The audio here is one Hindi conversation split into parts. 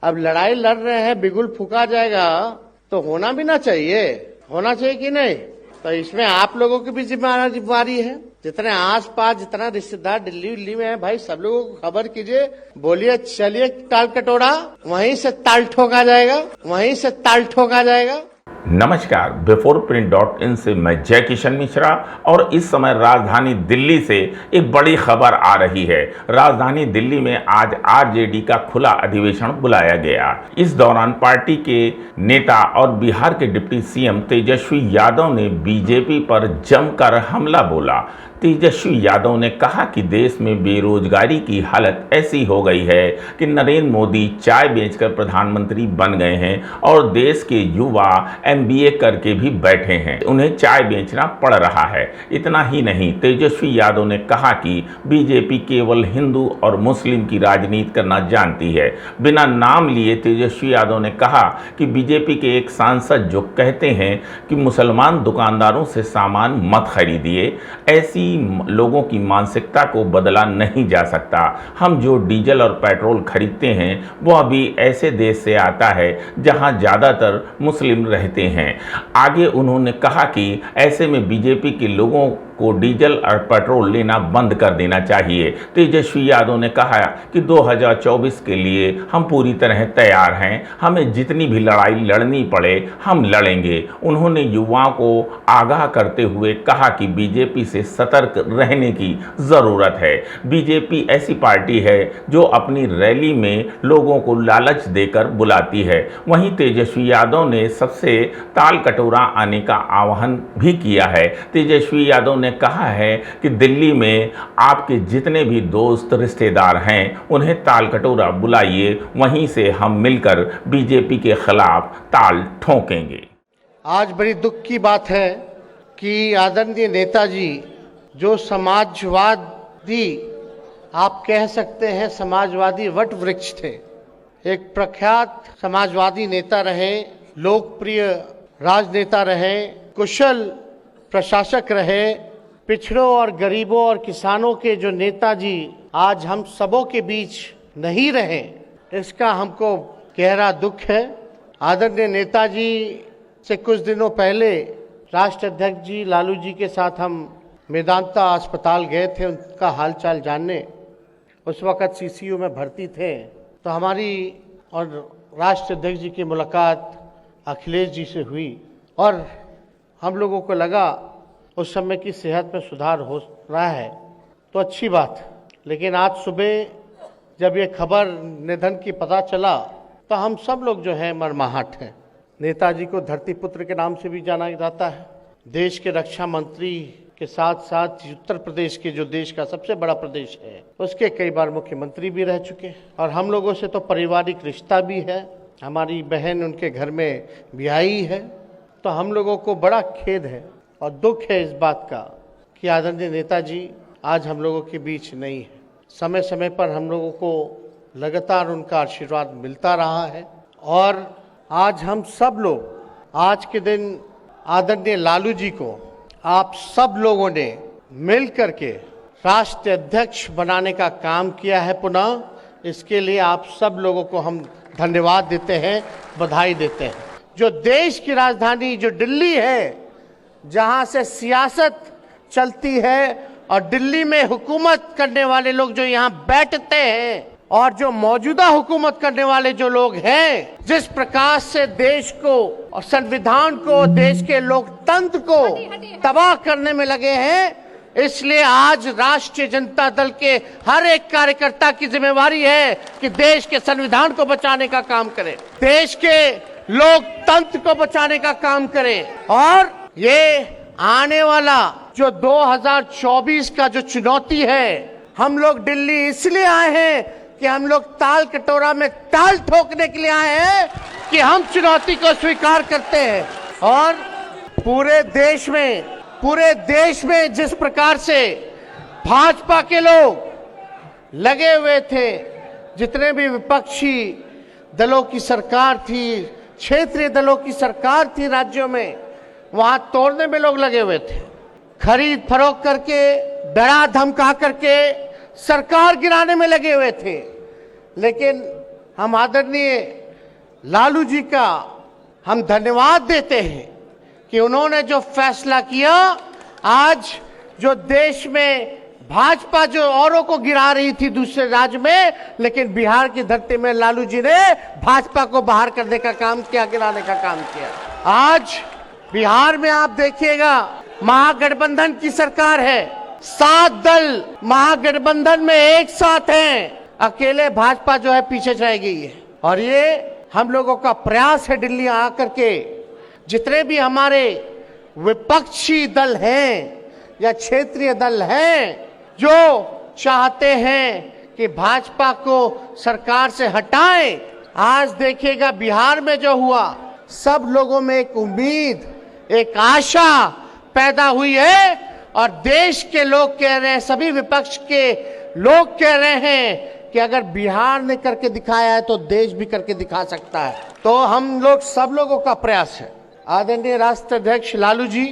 अब लड़ाई लड़ रहे हैं, बिगुल फूका जाएगा तो होना भी ना चाहिए, होना चाहिए कि नहीं? तो इसमें आप लोगों की भी जिम्मेदारी है। जितने आस पास जितना रिश्तेदार दिल्ली उल्ली में है, भाई सब लोगों को खबर कीजिए, बोलिए चलिए टाल कटोरा, वहीं से ताल ठोका जाएगा, वहीं से ताल ठोका जाएगा। नमस्कार, बिफोरप्रिंट.इन से मैं जय किशन मिश्रा और इस समय राजधानी दिल्ली से एक बड़ी खबर आ रही है। राजधानी दिल्ली में आज आरजेडी का खुला अधिवेशन बुलाया गया। इस दौरान पार्टी के नेता और बिहार के डिप्टी सीएम तेजस्वी यादव ने बीजेपी पर जमकर हमला बोला। तेजस्वी यादव ने कहा कि देश में बेरोजगारी की हालत ऐसी हो गई है कि नरेंद्र मोदी चाय बेचकर प्रधानमंत्री बन गए हैं और देश के युवा MBA करके भी बैठे हैं, उन्हें चाय बेचना पड़ रहा है। इतना ही नहीं, तेजस्वी यादव ने कहा कि बीजेपी केवल हिंदू और मुस्लिम की राजनीति करना जानती है। बिना नाम लिए तेजस्वी यादव ने कहा कि बीजेपी के एक सांसद जो कहते हैं कि मुसलमान दुकानदारों से सामान मत खरीदिए, ऐसी लोगों की मानसिकता को बदला नहीं जा सकता। हम जो डीजल और पेट्रोल खरीदते हैं वो अभी ऐसे देश से आता है जहां ज़्यादातर मुस्लिम रहते हैं। आगे उन्होंने कहा कि ऐसे में बीजेपी के लोगों को डीजल और पेट्रोल लेना बंद कर देना चाहिए। तेजस्वी यादव ने कहा कि 2024 के लिए हम पूरी तरह तैयार हैं, हमें जितनी भी लड़ाई लड़नी पड़े हम लड़ेंगे। उन्होंने युवाओं को आगाह करते हुए कहा कि बीजेपी से सतर्क रहने की ज़रूरत है। बीजेपी ऐसी पार्टी है जो अपनी रैली में लोगों को लालच देकर बुलाती है। वहीं तेजस्वी यादव ने सबसे ताल कटोरा आने का आह्वान भी किया है। तेजस्वी यादव ने कहा है कि दिल्ली में आपके जितने भी दोस्त रिश्तेदार हैं उन्हें ताल कटोरा बुलाइए, वहीं से हम मिलकर बीजेपी के खिलाफ ताल ठोकेंगे। आज बड़ी दुख की बात है कि आदरणीय नेताजी जो समाजवादी, आप कह सकते हैं समाजवादी वट वृक्ष थे, एक प्रख्यात समाजवादी नेता रहे, लोकप्रिय राजनेता रहे, कुशल प्रशासक रहे, पिछड़ों और गरीबों और किसानों के जो नेताजी आज हम सबों के बीच नहीं रहे, इसका हमको गहरा दुख है। आदरणीय नेताजी से कुछ दिनों पहले राष्ट्र अध्यक्ष जी लालू जी के साथ हम मेदांता अस्पताल गए थे उनका हालचाल जानने। उस वक़्त CCU में भर्ती थे, तो हमारी और राष्ट्र अध्यक्ष जी की मुलाकात अखिलेश जी से हुई और हम लोगों को लगा उस समय की सेहत में सुधार हो रहा है, तो अच्छी बात। लेकिन आज सुबह जब ये खबर निधन की पता चला तो हम सब लोग जो है मर्माहत हैं। नेताजी को धरती पुत्र के नाम से भी जाना जाता है। देश के रक्षा मंत्री के साथ साथ उत्तर प्रदेश के जो देश का सबसे बड़ा प्रदेश है उसके कई बार मुख्यमंत्री भी रह चुके हैं और हम लोगों से तो पारिवारिक रिश्ता भी है। हमारी बहन उनके घर में ब्याही है, तो हम लोगों को बड़ा खेद है और दुख है इस बात का कि आदरणीय नेताजी आज हम लोगों के बीच नहीं है। समय समय पर हम लोगों को लगातार उनका आशीर्वाद मिलता रहा है और आज हम सब लोग आज के दिन आदरणीय लालू जी को आप सब लोगों ने मिल करके राष्ट्रीय अध्यक्ष बनाने का काम किया है। पुनः इसके लिए आप सब लोगों को हम धन्यवाद देते हैं, बधाई देते हैं। जो देश की राजधानी जो दिल्ली है, जहां से सियासत चलती है और दिल्ली में हुकूमत करने वाले लोग जो यहाँ बैठते हैं और जो मौजूदा हुकूमत करने वाले जो लोग हैं, जिस प्रकार से देश को और संविधान को, देश के लोकतंत्र को तबाह करने में लगे हैं, इसलिए आज राष्ट्रीय जनता दल के हर एक कार्यकर्ता की जिम्मेवारी है कि देश के संविधान को बचाने का काम करें, देश के लोकतंत्र को बचाने का काम करें। और ये आने वाला जो 2024 का जो चुनौती है, हम लोग दिल्ली इसलिए आए हैं कि हम लोग ताल कटोरा में ताल ठोकने के लिए आए हैं कि हम चुनौती को स्वीकार करते हैं। और पूरे देश में जिस प्रकार से भाजपा के लोग लगे हुए थे, जितने भी विपक्षी दलों की सरकार थी, क्षेत्रीय दलों की सरकार थी राज्यों में, वहां तोड़ने में लोग लगे हुए थे, खरीद फरोख्त करके, डरा धमका करके सरकार गिराने में लगे हुए थे। लेकिन हम आदरणीय लालू जी का हम धन्यवाद देते हैं कि उन्होंने जो फैसला किया, आज जो देश में भाजपा जो औरों को गिरा रही थी दूसरे राज्य में, लेकिन बिहार की धरती में लालू जी ने भाजपा को बाहर करने का काम किया, गिराने का काम किया। आज बिहार में आप देखिएगा महागठबंधन की सरकार है, 7 दल महागठबंधन में एक साथ हैं, अकेले भाजपा जो है पीछे रह गई है। और ये हम लोगों का प्रयास है दिल्ली आकर के जितने भी हमारे विपक्षी दल हैं या क्षेत्रीय दल हैं जो चाहते हैं कि भाजपा को सरकार से हटाएं, आज देखिएगा बिहार में जो हुआ, सब लोगों में एक उम्मीद, एक आशा पैदा हुई है। और देश के लोग कह रहे हैं, सभी विपक्ष के लोग कह रहे हैं कि अगर बिहार ने करके दिखाया है तो देश भी करके दिखा सकता है। तो हम लोग सब लोगों का प्रयास है। आदरणीय राष्ट्रीय अध्यक्ष लालू जी,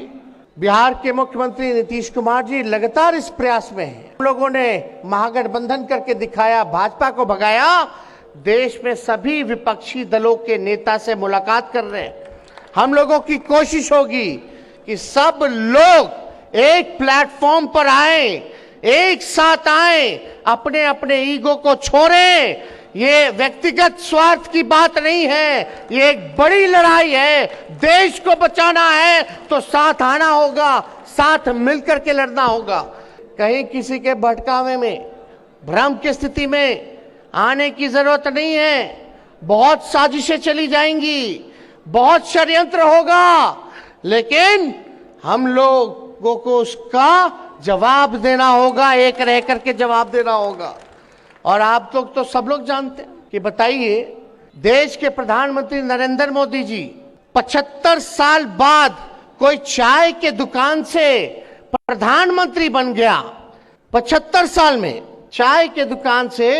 बिहार के मुख्यमंत्री नीतीश कुमार जी लगातार इस प्रयास में हैं। हम लोगों ने महागठबंधन करके दिखाया, भाजपा को भगाया। देश में सभी विपक्षी दलों के नेता से मुलाकात कर रहे हैं। हम लोगों की कोशिश होगी कि सब लोग एक प्लेटफॉर्म पर आए, एक साथ आए, अपने अपने ईगो को छोड़ें। ये व्यक्तिगत स्वार्थ की बात नहीं है, ये एक बड़ी लड़ाई है। देश को बचाना है तो साथ आना होगा, साथ मिलकर के लड़ना होगा। कहीं किसी के भटकावे में, भ्रम की स्थिति में आने की जरूरत नहीं है। बहुत साजिशें चली जाएंगी, बहुत षड्यंत्र होगा, लेकिन हम लोगों को उसका जवाब देना होगा, एक रह करके जवाब देना होगा। और आप लोग तो सब लोग जानते हैं कि बताइए, देश के प्रधानमंत्री नरेंद्र मोदी जी 75 साल बाद कोई चाय के दुकान से प्रधानमंत्री बन गया। 75 साल में चाय के दुकान से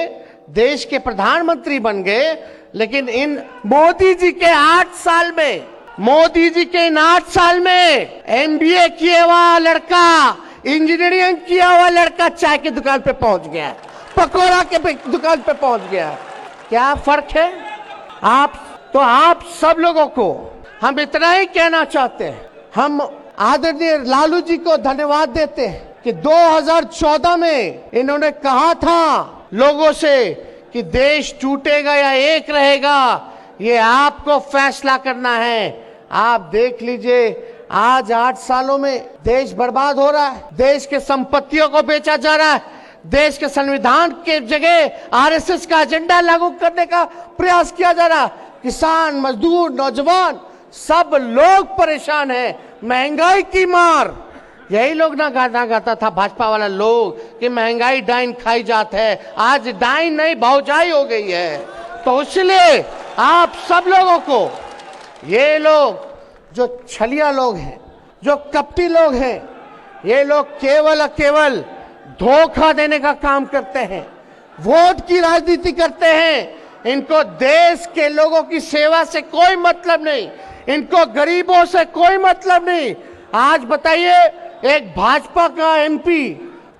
देश के प्रधानमंत्री बन गए। लेकिन इन मोदी जी के 8 साल में, मोदी जी के इन 8 साल में MBA किया हुआ लड़का, इंजीनियरिंग किया हुआ लड़का चाय की दुकान पे पहुंच गया है, पकौड़ा के दुकान पे पहुंच गया है। क्या फर्क है? आप सब लोगों को हम इतना ही कहना चाहते हैं। हम आदरणीय लालू जी को धन्यवाद देते हैं कि 2014 में इन्होंने कहा था लोगों से कि देश टूटेगा या एक रहेगा, ये आपको फैसला करना है। आप देख लीजिए, आज 8 सालों में देश बर्बाद हो रहा है, देश के संपत्तियों को बेचा जा रहा है, देश के संविधान के जगह RSS का एजेंडा लागू करने का प्रयास किया जा रहा है। किसान, मजदूर, नौजवान सब लोग परेशान हैं। महंगाई की मार, यही लोग ना गाना गाता था भाजपा वाला लोग कि महंगाई डाइन खाई जात है। आज डाइन नहीं, भौजाई हो गई है। तो इसलिए आप सब लोगों को, ये लोग जो छलिया लोग हैं, जो कपटी लोग हैं, ये लोग केवल धोखा देने का काम करते हैं, वोट की राजनीति करते हैं। इनको देश के लोगों की सेवा से कोई मतलब नहीं, इनको गरीबों से कोई मतलब नहीं। आज बताइए, एक भाजपा का MP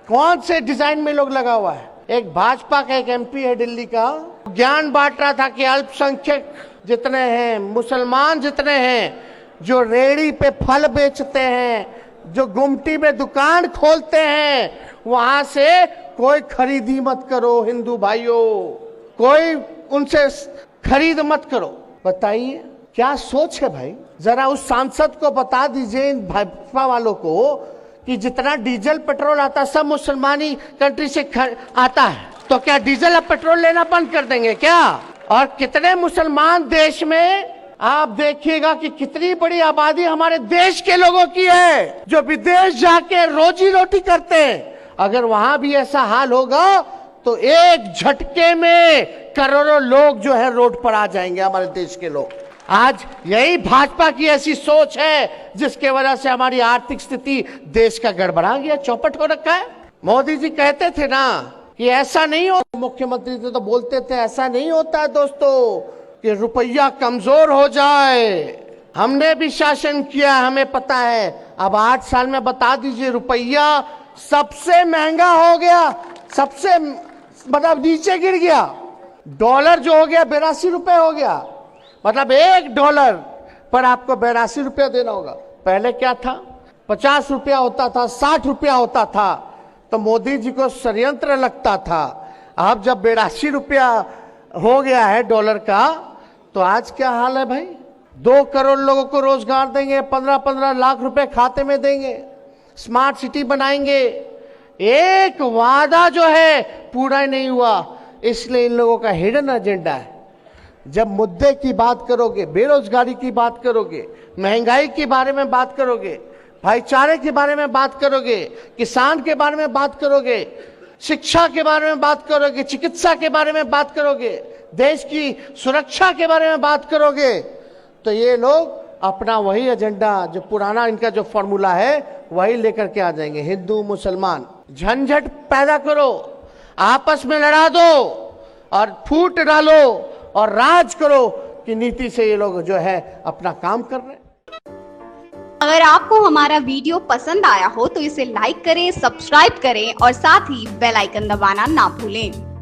कौन से डिजाइन में लोग लगा हुआ है? एक भाजपा का एक MP है दिल्ली का, ज्ञान बांट रहा था कि अल्पसंख्यक जितने हैं, मुसलमान जितने हैं, जो रेड़ी पे फल बेचते हैं, जो गुमटी में दुकान खोलते हैं, वहां से कोई खरीदी मत करो हिंदू भाइयों, कोई उनसे खरीद मत करो। बताइए क्या सोच है भाई? जरा उस सांसद को बता दीजिए, इन भाजपा वालों को, कि जितना डीजल पेट्रोल आता है सब मुसलमानी कंट्री से आता है, तो क्या डीजल अब पेट्रोल लेना बंद कर देंगे क्या? और कितने मुसलमान देश में, आप देखिएगा कि कितनी बड़ी आबादी हमारे देश के लोगों की है जो विदेश जाके रोजी रोटी करते हैं। अगर वहां भी ऐसा हाल होगा तो एक झटके में करोड़ों लोग जो है रोड पर आ जाएंगे, हमारे देश के लोग। आज यही भाजपा की ऐसी सोच है जिसके वजह से हमारी आर्थिक स्थिति देश का गड़बड़ा गया, चौपट हो रखा है। मोदी जी कहते थे ना कि ऐसा नहीं हो, मुख्यमंत्री तो बोलते थे ऐसा नहीं होता है दोस्तों कि रुपया कमजोर हो जाए। हमने भी शासन किया, हमें पता है। अब 8 साल में बता दीजिए, रुपया सबसे महंगा हो गया, सबसे मतलब नीचे गिर गया। डॉलर जो हो गया 82 रुपए हो गया, मतलब $1 पर आपको 82 रुपया देना होगा। पहले क्या था, 50 रुपया होता था, 60 रुपया होता था, तो मोदी जी को षड्यंत्र लगता था। अब जब 82 रुपया हो गया है डॉलर का, तो आज क्या हाल है भाई, 2 करोड़ लोगों को रोजगार देंगे, 15-15 लाख रुपए खाते में देंगे, स्मार्ट सिटी बनाएंगे। एक वादा जो है पूरा ही नहीं हुआ, इसलिए इन लोगों का हिडन एजेंडा है। जब मुद्दे की बात करोगे, बेरोजगारी की बात करोगे, महंगाई के बारे में बात करोगे, भाईचारे के बारे में बात करोगे, किसान के बारे में बात करोगे, शिक्षा के बारे में बात करोगे, चिकित्सा के बारे में बात करोगे, देश की सुरक्षा के बारे में बात करोगे, तो ये लोग अपना वही एजेंडा, जो पुराना इनका जो फॉर्मूला है, वही लेकर के आ जाएंगे। हिंदू मुसलमान झंझट पैदा करो, आपस में लड़ा दो और फूट डालो और राज करो कि नीति से ये लोग जो है अपना काम कर रहे हैं। अगर आपको हमारा वीडियो पसंद आया हो तो इसे लाइक करें, सब्सक्राइब करें और साथ ही बेल आइकन दबाना ना भूलें।